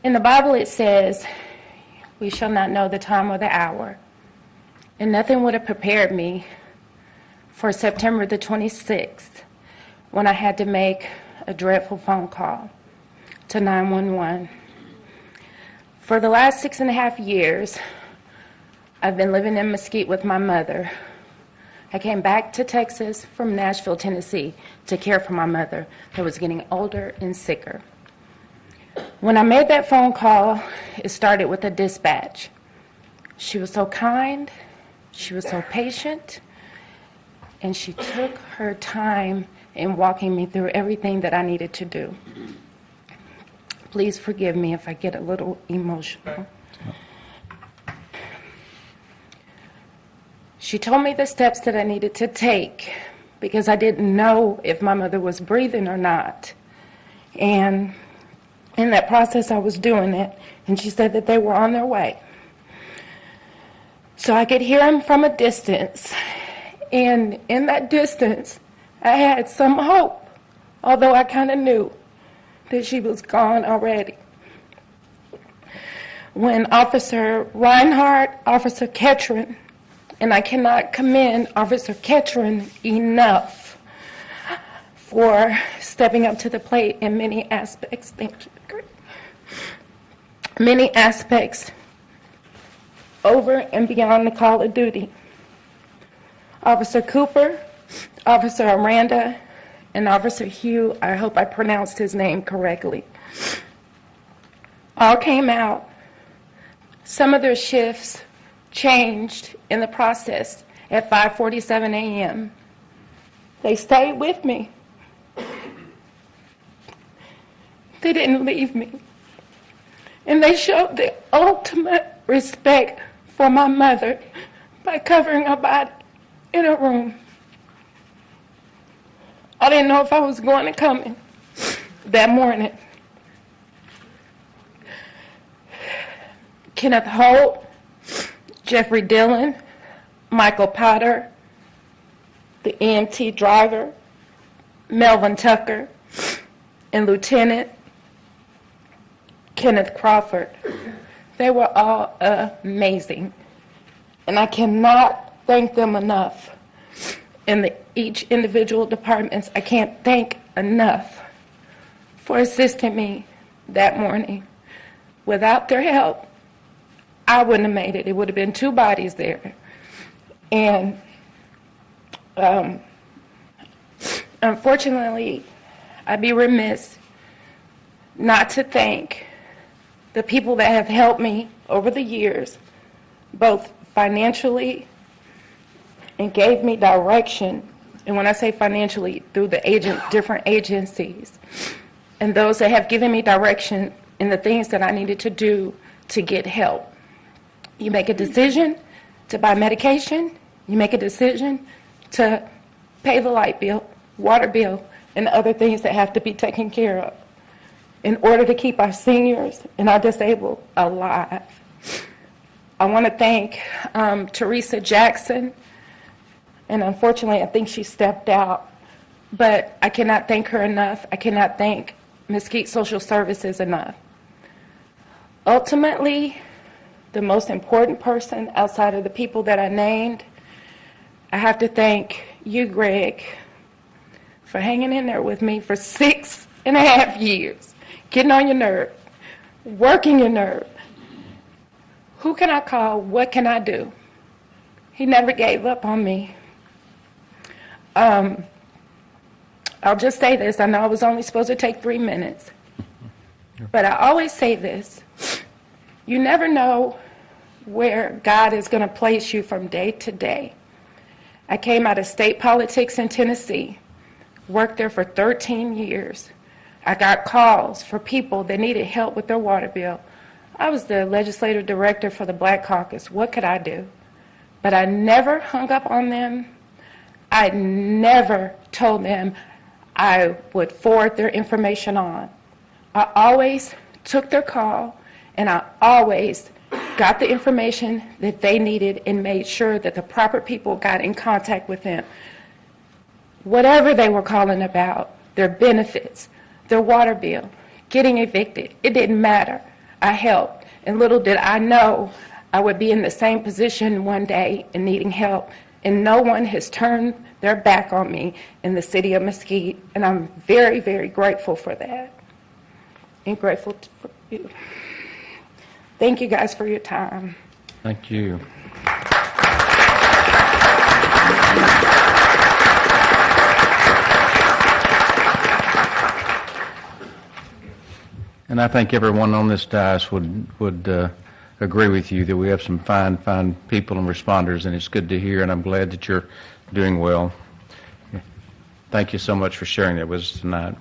In the Bible it says, we shall not know the time or the hour. And nothing would have prepared me for September the 26th when I had to make a dreadful phone call to 911. For the last 6.5 years, I've been living in Mesquite with my mother. I came back to Texas from Nashville, Tennessee, to care for my mother that was getting older and sicker. When I made that phone call, it started with a dispatch. She was so kind, she was so patient, and she took her time in walking me through everything that I needed to do. Please forgive me if I get a little emotional. She told me the steps that I needed to take because I didn't know if my mother was breathing or not. And in that process, I was doing it, and she said that they were on their way. So I could hear them from a distance, and in that distance, I had some hope, although I kind of knew that she was gone already. When Officer Reinhardt, Officer Ketron, and I cannot commend Officer Ketron enough for stepping up to the plate in many aspects. Many aspects over and beyond the call of duty. Officer Cooper, Officer Aranda, and Officer Hugh, I hope I pronounced his name correctly, all came out. Some of their shifts changed in the process at 5:47 a.m. They stayed with me. They didn't leave me. And they showed the ultimate respect for my mother by covering her body in a room. I didn't know if I was going to come in that morning. Kenneth Holt, Jeffrey Dillon, Michael Potter, the EMT driver, Melvin Tucker, and Lieutenant Kenneth Crawford. They were all amazing, and I cannot thank them enough. In each individual departments, I can't thank enough for assisting me that morning. Without their help, I wouldn't have made it. It would have been 2 bodies there. And unfortunately, I'd be remiss not to thank the people that have helped me over the years, both financially and gave me direction. And when I say financially, through the different agencies, and those that have given me direction in the things that I needed to do to get help. You make a decision to buy medication, you make a decision to pay the light bill, water bill, and other things that have to be taken care of in order to keep our seniors and our disabled alive. I want to thank Teresa Jackson, and unfortunately I think she stepped out, but I cannot thank her enough. I cannot thank Mesquite Social Services enough. Ultimately, the most important person outside of the people that I named, I have to thank you, Greg, for hanging in there with me for 6.5 years, getting on your nerve, working your nerve. Who can I call? What can I do? He never gave up on me. I'll just say this. I know I was only supposed to take 3 minutes, but I always say this. You never know where God is going to place you from day to day. I came out of state politics in Tennessee, worked there for 13 years. I got calls for people that needed help with their water bill. I was the legislative director for the Black Caucus. What could I do? But I never hung up on them. I never told them I would forward their information on. I always took their call, and I always got the information that they needed and made sure that the proper people got in contact with them. Whatever they were calling about, their benefits, their water bill, getting evicted, it didn't matter. I helped. And little did I know I would be in the same position one day and needing help. And no one has turned their back on me in the city of Mesquite. And I'm very, very grateful for that. And grateful for you. Thank you guys for your time. Thank you. And I think everyone on this dais would agree with you that we have some fine people and responders, and it's good to hear, and I'm glad that you're doing well. Thank you so much for sharing that with us tonight.